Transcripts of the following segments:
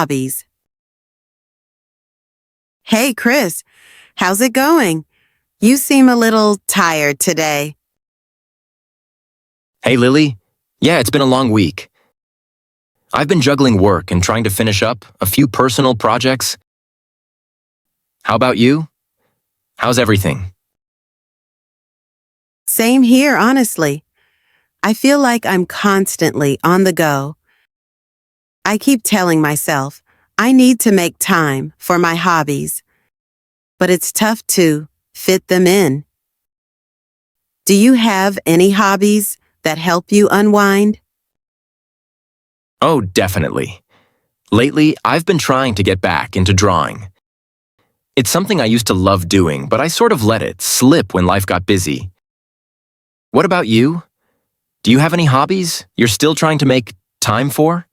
hobbies. Hey, Chris, how's it going? You seem a little tired today. Hey, Lily. Yeah, it's been a long week. I've been juggling work and trying to finish up a few personal projects. How about you? How's everything? Same here, honestly. I feel like I'm constantly on the go. I keep telling myself I need to make time for my hobbies, but it's tough to fit them in. Do you have any hobbies that help you unwind? Oh, definitely. Lately, I've been trying to get back into drawing. It's something I used to love doing, but I sort of let it slip when life got busy. What about you? Do you have any hobbies you're still trying to make time for?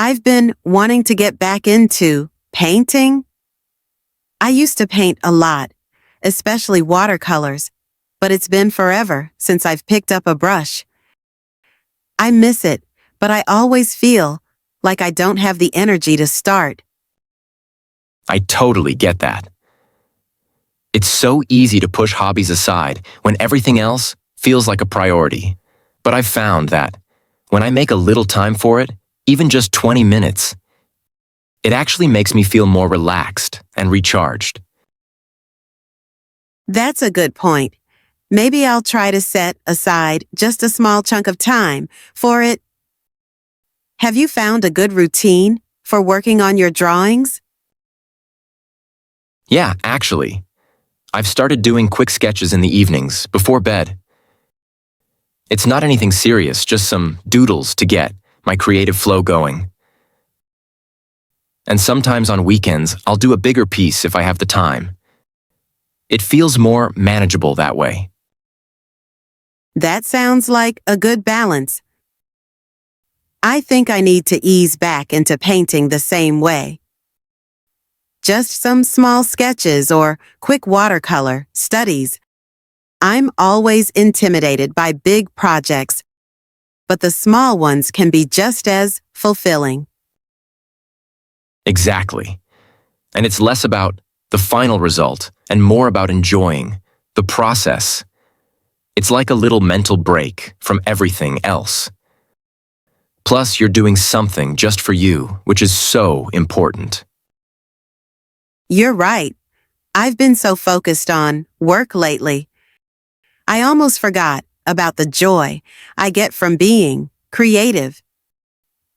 I've been wanting to get back into painting. I used to paint a lot, especially watercolors, but it's been forever since I've picked up a brush. I miss it, but I always feel like I don't have the energy to start. I totally get that. It's so easy to push hobbies aside when everything else feels like a priority. But I've found that when I make a little time for it, even just 20 minutes, it actually makes me feel more relaxed and recharged. That's a good point. Maybe I'll try to set aside just a small chunk of time for it. Have you found a good routine for working on your drawings? Yeah, actually. I've started doing quick sketches in the evenings before bed. It's not anything serious, just some doodles to get my creative flow going. And sometimes on weekends, I'll do a bigger piece if I have the time. It feels more manageable that way. That sounds like a good balance. I think I need to ease back into painting the same way. Just some small sketches or quick watercolor studies. I'm always intimidated by big projects, but the small ones can be just as fulfilling. Exactly. And it's less about the final result and more about enjoying the process. It's like a little mental break from everything else. Plus, you're doing something just for you, which is so important. You're right. I've been so focused on work lately. I almost forgot about the joy I get from being creative.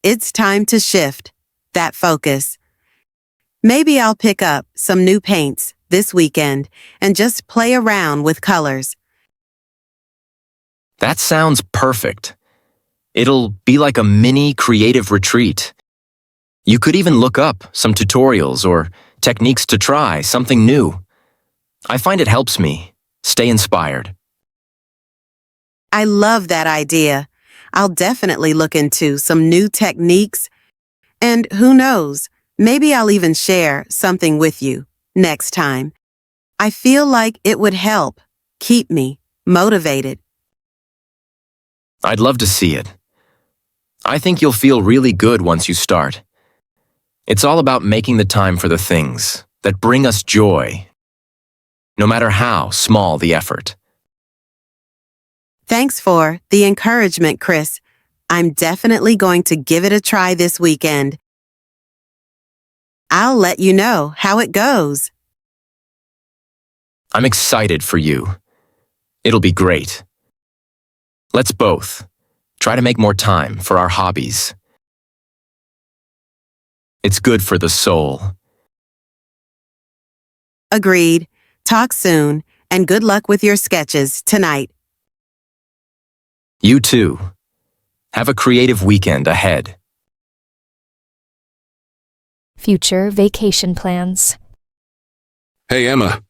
It's time to shift that focus. Maybe I'll pick up some new paints this weekend and just play around with colors. That sounds perfect. It'll be like a mini creative retreat. You could even look up some tutorials or techniques to try something new. I find it helps me stay inspired. I love that idea. I'll definitely look into some new techniques. And who knows, maybe I'll even share something with you next time. I feel like it would help keep me motivated. I'd love to see it. I think you'll feel really good once you start. It's all about making the time for the things that bring us joy, no matter how small the effort. Thanks for the encouragement, Chris. I'm definitely going to give it a try this weekend. I'll let you know how it goes. I'm excited for you. It'll be great. Let's both try to make more time for our hobbies. It's good for the soul. Agreed. Talk soon, and good luck with your sketches tonight. You too. Have a creative weekend ahead. Future vacation plans. Hey, Emma.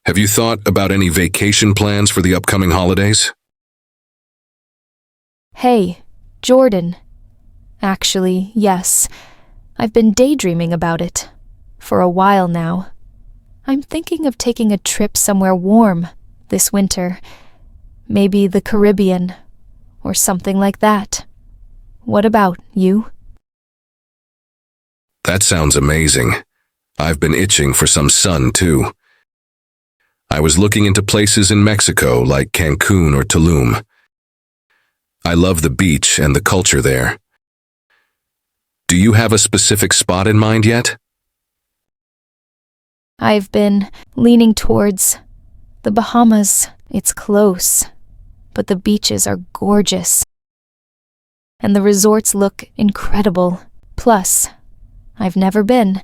Have you thought about any vacation plans for the upcoming holidays? Hey, Jordan. Actually, yes. I've been daydreaming about it for a while now. I'm thinking of taking a trip somewhere warm this winter. Maybe the Caribbean or something like that. What about you? That sounds amazing. I've been itching for some sun, too. I was looking into places in Mexico like Cancun or Tulum. I love the beach and the culture there. Do you have a specific spot in mind yet? I've been leaning towards the Bahamas. It's close, but the beaches are gorgeous. And the resorts look incredible. Plus, I've never been.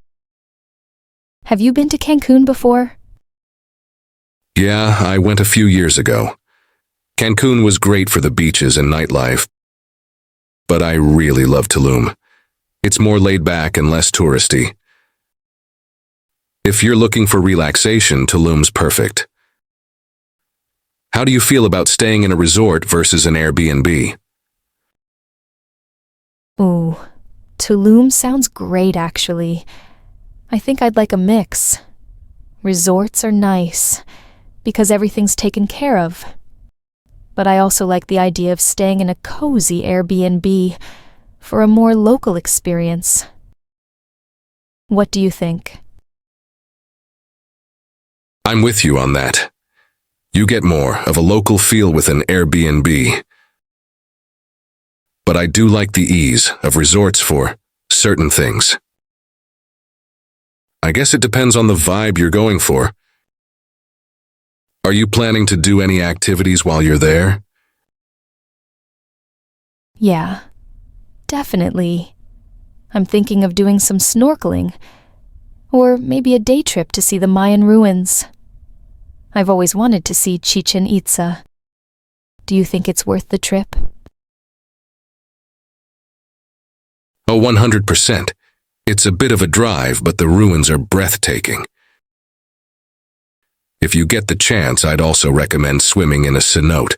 Have you been to Cancun before? Yeah, I went a few years ago. Cancun was great for the beaches and nightlife, but I really love Tulum. It's more laid back and less touristy. If you're looking for relaxation, Tulum's perfect. How do you feel about staying in a resort versus an Airbnb? Ooh, Tulum sounds great actually. I think I'd like a mix. Resorts are nice, because everything's taken care of. But I also like the idea of staying in a cozy Airbnb for a more local experience. What do you think? I'm with you on that. You get more of a local feel with an Airbnb. But I do like the ease of resorts for certain things. I guess it depends on the vibe you're going for. Are you planning to do any activities while you're there? Yeah, definitely. I'm thinking of doing some snorkeling, or maybe a day trip to see the Mayan ruins. I've always wanted to see Chichen Itza. Do you think it's worth the trip? Oh, 100%. It's a bit of a drive, but the ruins are breathtaking. If you get the chance, I'd also recommend swimming in a cenote.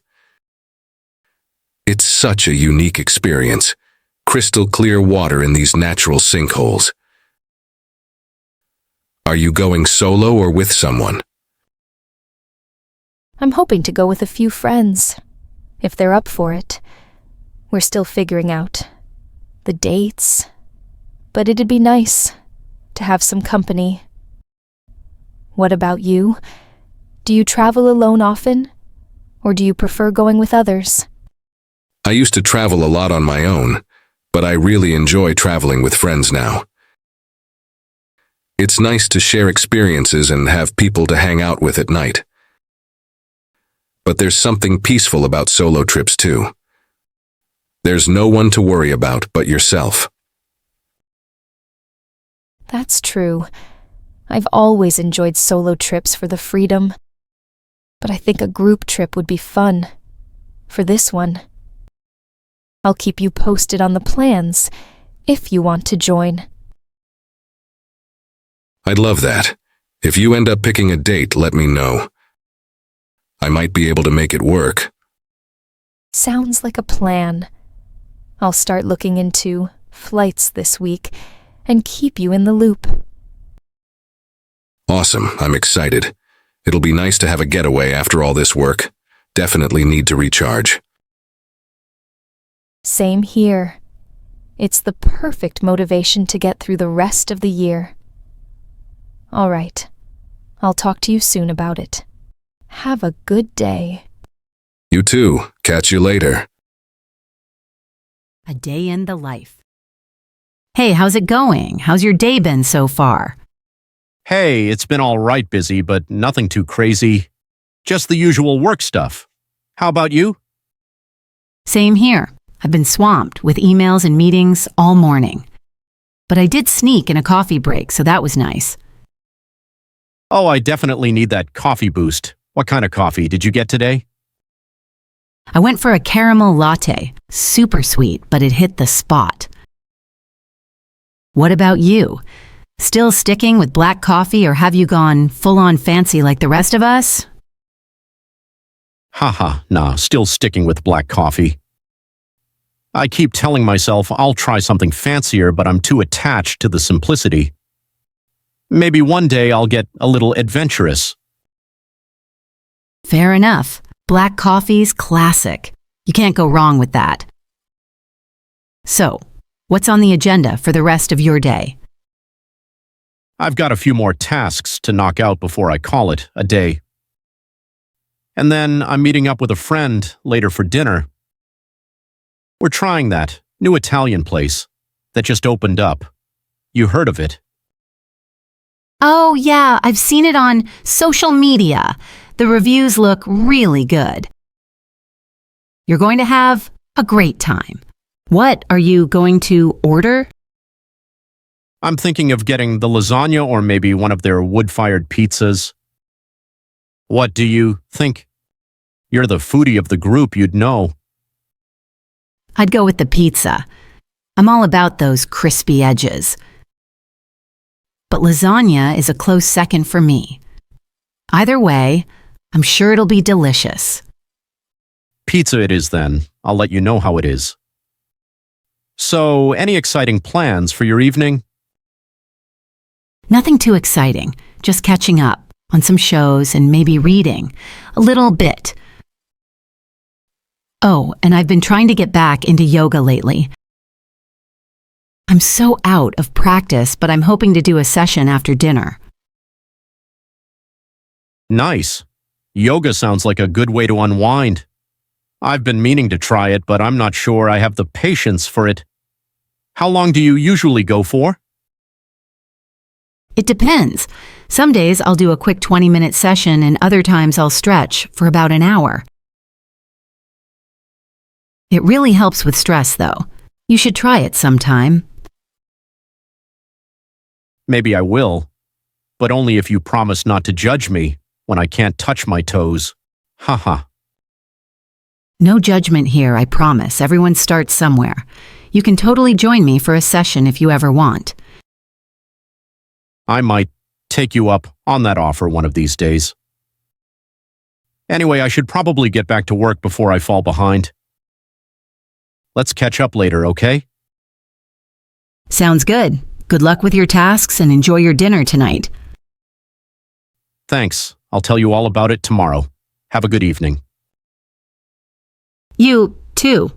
It's such a unique experience. Crystal clear water in these natural sinkholes. Are you going solo or with someone? I'm hoping to go with a few friends, if they're up for it. We're still figuring out the dates, but it'd be nice to have some company. What about you? Do you travel alone often, or do you prefer going with others? I used to travel a lot on my own, but I really enjoy traveling with friends now. It's nice to share experiences and have people to hang out with at night. But there's something peaceful about solo trips too. There's no one to worry about but yourself. That's true. I've always enjoyed solo trips for the freedom, but I think a group trip would be fun. For this one, I'll keep you posted on the plans if you want to join. I'd love that. If you end up picking a date, let me know. I might be able to make it work. Sounds like a plan. I'll start looking into flights this week and keep you in the loop. Awesome, I'm excited. It'll be nice to have a getaway after all this work. Definitely need to recharge. Same here. It's the perfect motivation to get through the rest of the year. All right. I'll talk to you soon about it. Have a good day. You too. Catch you later. A day in the life. Hey, how's it going? How's your day been so far? Hey, it's been all right busy, but nothing too crazy. Just the usual work stuff. How about you? Same here. I've been swamped with emails and meetings all morning. But I did sneak in a coffee break, so that was nice. Oh, I definitely need that coffee boost. What kind of coffee did you get today? I went for a caramel latte. Super sweet, but it hit the spot. What about you? Still sticking with black coffee, or have you gone full-on fancy like the rest of us? Haha, nah, still sticking with black coffee. I keep telling myself I'll try something fancier, but I'm too attached to the simplicity. Maybe one day I'll get a little adventurous. Fair enough. Black coffee's classic. You can't go wrong with that. So, what's on the agenda for the rest of your day? I've got a few more tasks to knock out before I call it a day. And then I'm meeting up with a friend later for dinner. We're trying that new Italian place that just opened up. You heard of it? Oh, yeah, I've seen it on social media. The reviews look really good. You're going to have a great time. What are you going to order? I'm thinking of getting the lasagna or maybe one of their wood-fired pizzas. What do you think? You're the foodie of the group, you'd know. I'd go with the pizza. I'm all about those crispy edges. But lasagna is a close second for me. Either way, I'm sure it'll be delicious. Pizza it is then. I'll let you know how it is. So, any exciting plans for your evening? Nothing too exciting, just catching up on some shows and maybe reading. A little bit. Oh, and I've been trying to get back into yoga lately. I'm so out of practice, but I'm hoping to do a session after dinner. Nice. Yoga sounds like a good way to unwind. I've been meaning to try it, but I'm not sure I have the patience for it. How long do you usually go for? It depends. Some days I'll do a quick 20-minute session and other times I'll stretch for about an hour. It really helps with stress, though. You should try it sometime. Maybe I will, but only if you promise not to judge me when I can't touch my toes. Haha. No judgment here, I promise. Everyone starts somewhere. You can totally join me for a session if you ever want. I might take you up on that offer one of these days. Anyway, I should probably get back to work before I fall behind. Let's catch up later, okay? Sounds good. Good luck with your tasks and enjoy your dinner tonight. Thanks. I'll tell you all about it tomorrow. Have a good evening. You, too.